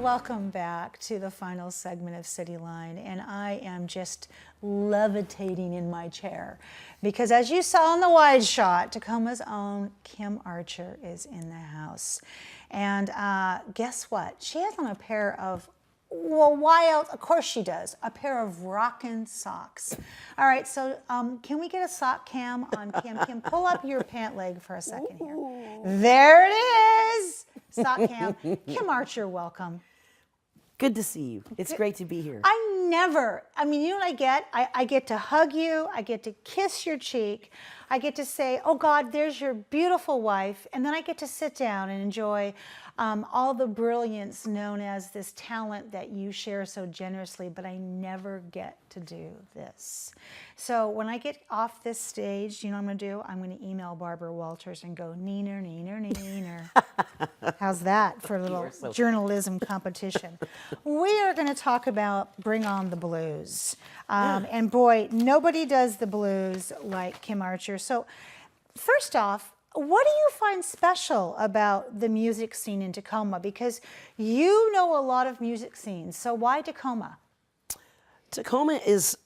welcome back to the final segment of CityLine, and I am just levitating in my chair because, as you saw in the wide shot, Tacoma's own Kim Archer is in the house. And guess what? She has on a pair of, well, why else? Of course she does. A pair of rockin' socks. All right, so can we get a sock cam on Kim? Kim, pull up your pant leg for a second here. There it is. Sock cam. Kim Archer, welcome. Good to see you. It's great to be here. I mean, you know what I get? I get to hug you. I get to kiss your cheek. I get to say, oh God, there's your beautiful wife. And then I get to sit down and enjoy all the brilliance known as this talent that you share so generously, but I never get to do this. So when I get off this stage, you know what I'm going to do? I'm going to email Barbara Walters and go, neener, neener, neener. How's that for a little journalism competition? We are going to talk about Bring On the Blues. And boy, nobody does the blues like Kim Archer. So first off, what do you find special about the music scene in Tacoma? Because you know a lot of music scenes, so why Tacoma? Tacoma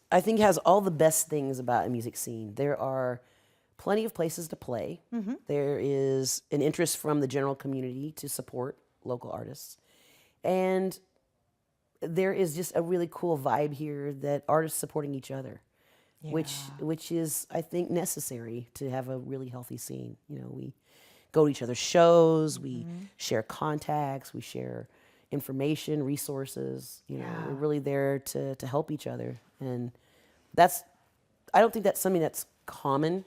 I think, has all the best things about a music scene. There are plenty of places to play. Mm-hmm. There is an interest from the general community to support local artists. And there is just a really cool vibe here that artists supporting each other. Yeah. Which is, I think, necessary to have a really healthy scene. You know, we go to each other's shows, we share contacts, we share information, resources. You know, we're really there to help each other, and I don't think that's something that's common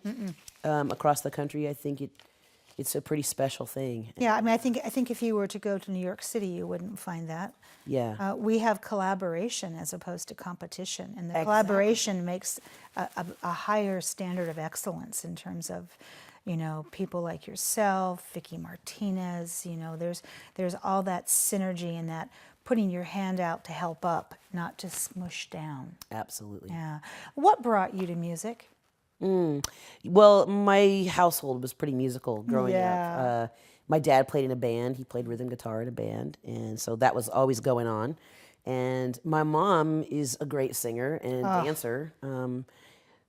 across the country. I think it's a pretty special thing. Yeah, I mean, I think if you were to go to New York City, you wouldn't find that. Yeah. We have collaboration as opposed to competition, and the collaboration makes a higher standard of excellence in terms of, you know, people like yourself, Vicky Martinez. You know, there's all that synergy and that putting your hand out to help up, not to smush down. Absolutely. Yeah. What brought you to music? Well, my household was pretty musical growing up. My dad played in a band. He played rhythm guitar in a band, and so that was always going on. And my mom is a great singer and dancer.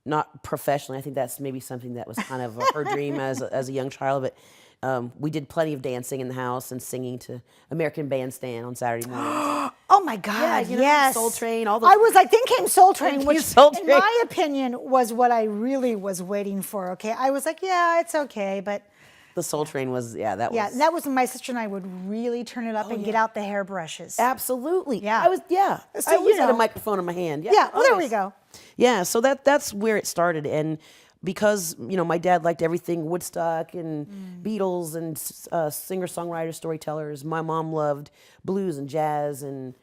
Not professionally. I think that's maybe something that was kind of her dream as a young child, but we did plenty of dancing in the house and singing to American Bandstand on Saturday mornings. Oh my God! You know, yes, Soul Train. All those. I think came Soul Train, which, Soul Train, in my opinion, was what I really was waiting for. Okay, I was like, yeah, it's okay, but the Soul Train was, that was when my sister and I would really turn it up and get out the hairbrushes. Absolutely. Yeah. So I always had a microphone in my hand. Yeah. Well, there we go. Yeah. So that's where it started, and because, you know, my dad liked everything Woodstock and Beatles and singer-songwriters, storytellers. My mom loved blues and jazz and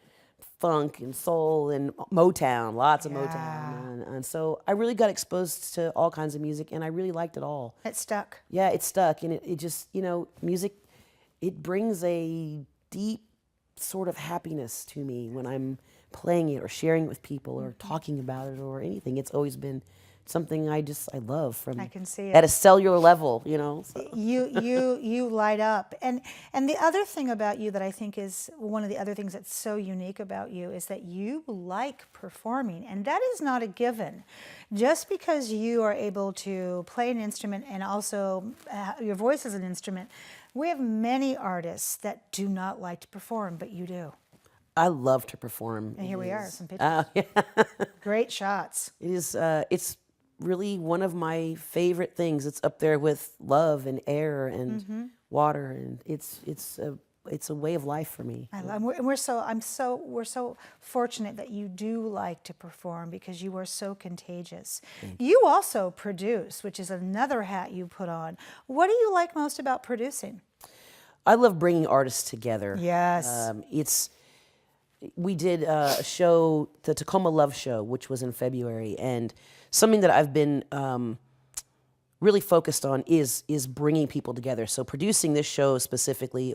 funk and soul and Motown, lots of Motown. And so I really got exposed to all kinds of music, and I really liked it all. It stuck. Yeah, it stuck. And it just, you know, music, it brings a deep sort of happiness to me when I'm playing it or sharing it with people or talking about it or anything. It's always been something I love from. I can see it at a cellular level, you know. So. You light up, and the other thing about you that I think is one of the other things that's so unique about you is that you like performing, and that is not a given. Just because you are able to play an instrument and also your voice is an instrument, we have many artists that do not like to perform, but you do. I love to perform. And here we are, some pictures. Great shots. It is. It's really one of my favorite things. It's up there with love and air and water, and it's a way of life for me. We're so fortunate that you do like to perform because you are so contagious. You also produce, which is another hat you put on. What do you like most about producing? I love bringing artists together. Yes. We did a show, the Tacoma Love Show, which was in February, and something that I've been really focused on is bringing people together. So producing this show specifically,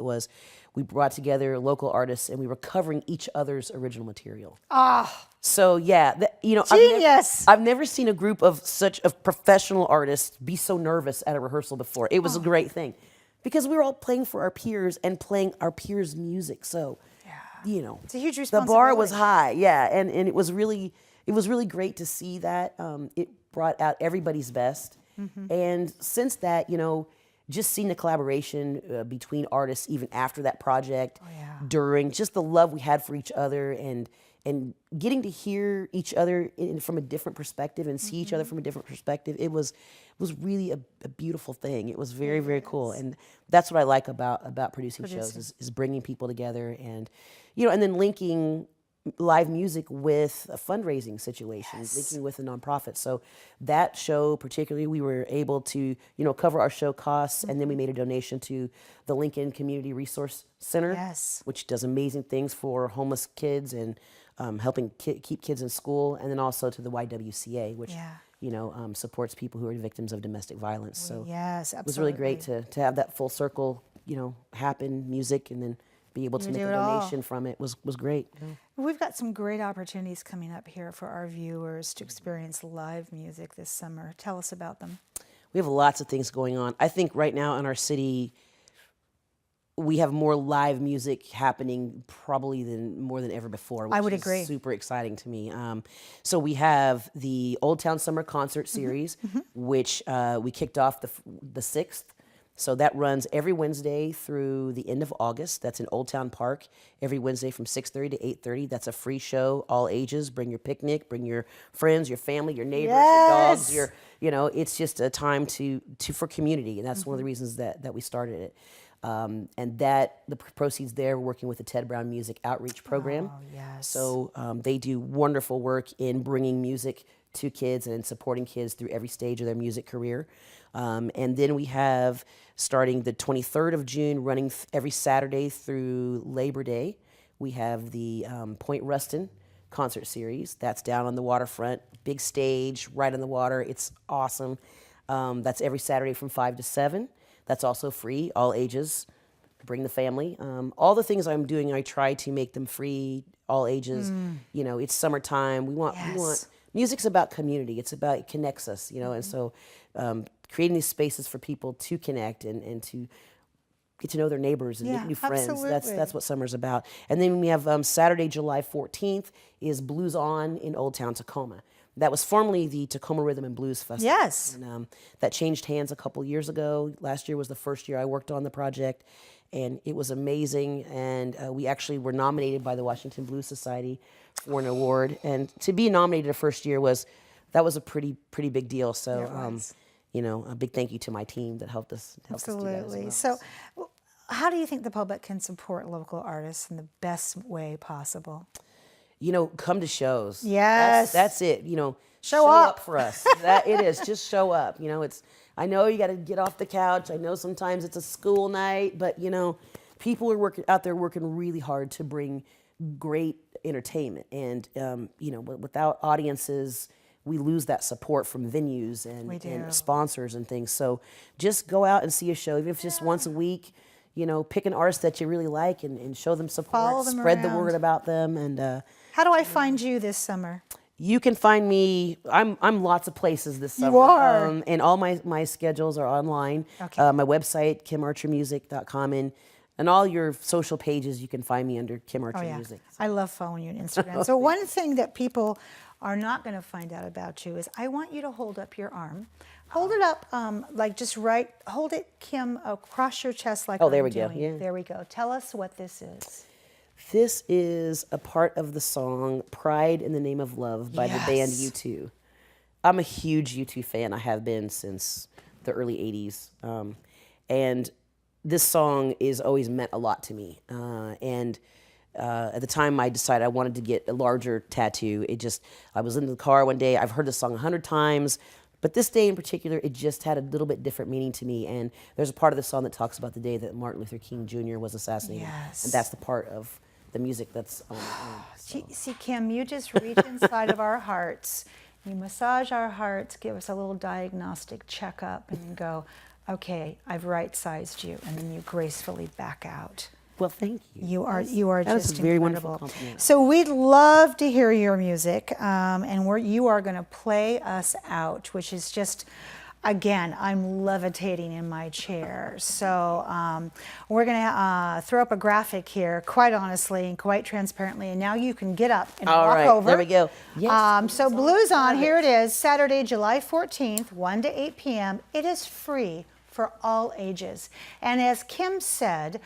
we brought together local artists and we were covering each other's original material. So yeah, you know, genius. I've never seen a group of such professional artists be so nervous at a rehearsal before. It was a great thing because we were all playing for our peers and playing our peers' music. So you know, It's a huge the responsibility. bar was high. Yeah. And it was really great to see that. It brought out everybody's best. And since that, you know, just seeing the collaboration between artists, even after that project, during just the love we had for each other, and getting to hear each other from a different perspective and see each other from a different perspective, it was really a beautiful thing. It was very, very cool. And that's what I like about producing shows is bringing people together, and, you know, and then linking live music with a fundraising situation, linking with a nonprofit. So that show particularly, we were able to, you know, cover our show costs, and then we made a donation to the Lincoln Community Resource Center, which does amazing things for homeless kids and helping keep kids in school, and then also to the YWCA, which you know, supports people who are victims of domestic violence. So it was really great to have that full circle, you know, happen, music, and then be able to make a donation from it was great. We've got some great opportunities coming up here for our viewers to experience live music this summer. Tell us about them. We have lots of things going on. I think right now in our city, we have more live music happening probably more than ever before, which I would is agree. super exciting to me. So we have the Old Town Summer Concert Series, which we kicked off the 6th. So that runs every Wednesday through the end of August. That's in Old Town Park, every Wednesday from 6:30 to 8:30. That's a free show, all ages. Bring your picnic, bring your friends, your family, your neighbors, your dogs. You know, it's just a time for community, and that's one of the reasons that we started it. And that the proceeds there, we're working with the Ted Brown Music Outreach Program. So they do wonderful work in bringing music to kids and supporting kids through every stage of their music career. And then we have, starting the 23rd of June, running every Saturday through Labor Day, we have the Point Ruston concert series. That's down on the waterfront, big stage, right on the water. It's awesome. That's every Saturday from 5 to 7. That's also free, all ages. Bring the family. All the things I'm doing, I try to make them free, all ages. You know, it's summertime. We want music's about community. It's about, it connects us, you know, and so creating these spaces for people to connect and to get to know their neighbors and make new friends. That's what summer's about. And then we have Saturday, July 14th is Blues On in Old Town Tacoma. That was formerly the Tacoma Rhythm and Blues Festival. And that changed hands a couple years ago. Last year was the first year I worked on the project, and it was amazing. And we actually were nominated by the Washington Blues Society for an award. And to be nominated the first year was a pretty big deal. So, you know, a big thank you to my team that helped us do that as well. So how do you think the public can support local artists in the best way possible? You know, come to shows. That's it. You know, show up for us. That it is. Just show up. You know, I know you got to get off the couch. I know sometimes it's a school night, but you know, people are out there working really hard to bring great entertainment. And you know, without audiences, we lose that support from venues and sponsors and things. So just go out and see a show, even if it's just once a week. You know, pick an artist that you really like and show them support. Follow them spread around. the word about them. And how do I find you this summer? You can find me. I'm lots of places this summer. You are. And all my schedules are online. My website, kimarchermusic.com, and all your social pages, you can find me under Kim Archer Music. I love following you on Instagram. So one thing that people are not going to find out about you is I want you to hold up your arm. Hold it up, like just right. Hold it, Kim, across your chest like I'm there we doing. go. Yeah. There we go. Tell us what this is. This is a part of the song "Pride in the Name of Love" by the band U2. I'm a huge U2 fan. I have been since the early '80s, and this song is always meant a lot to me. At the time, I decided I wanted to get a larger tattoo. I was in the car one day. I've heard this song 100 times. But this day in particular, it just had a little bit different meaning to me. And there's a part of the song that talks about the day that Martin Luther King Jr. was assassinated. And that's the part of the music that's on. See, Kim, you just reach inside of our hearts. You massage our hearts, give us a little diagnostic checkup, and you go, okay, I've right-sized you. And then you gracefully back out. Well, thank you. You are that just was a very incredible. wonderful compliment. So we'd love to hear your music, and you are going to play us out, which is just Again, I'm levitating in my chair. So we're going to throw up a graphic here, quite honestly and quite transparently. And now you can get up and All walk right, over. there we go. Yes. So Blues On, here it is, Saturday, July 14th, 1 to 8 p.m. It is free for all ages. And as Kim said,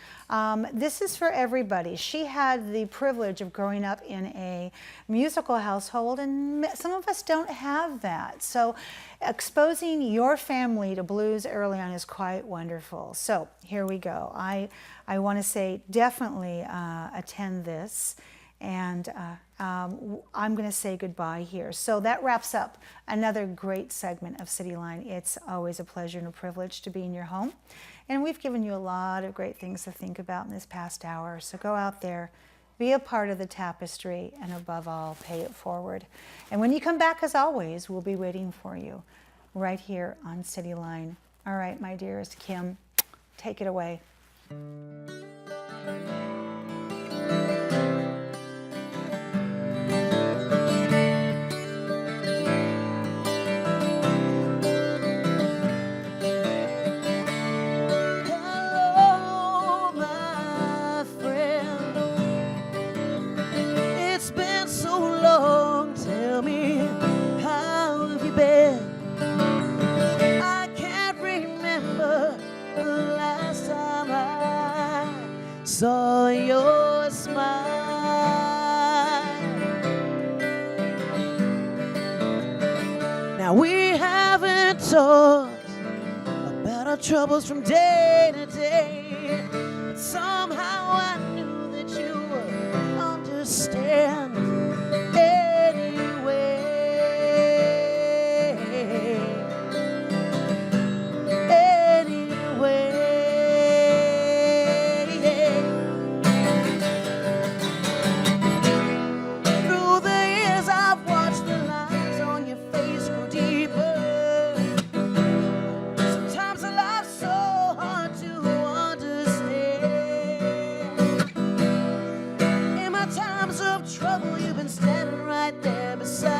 this is for everybody. She had the privilege of growing up in a musical household, and some of us don't have that. So exposing your family to blues early on is quite wonderful. So here we go. I want to say definitely attend this. And I'm going to say goodbye here. So that wraps up another great segment of CityLine. It's always a pleasure and a privilege to be in your home. And we've given you a lot of great things to think about in this past hour. So go out there, be a part of the tapestry, and above all, pay it forward. And when you come back, as always, we'll be waiting for you right here on CityLine. All right, my dearest Kim, take it away. Saw your smile. Now we haven't talked about our troubles from day to day, but somehow I knew that you would understand anyway. Times of trouble, you've been standing right there beside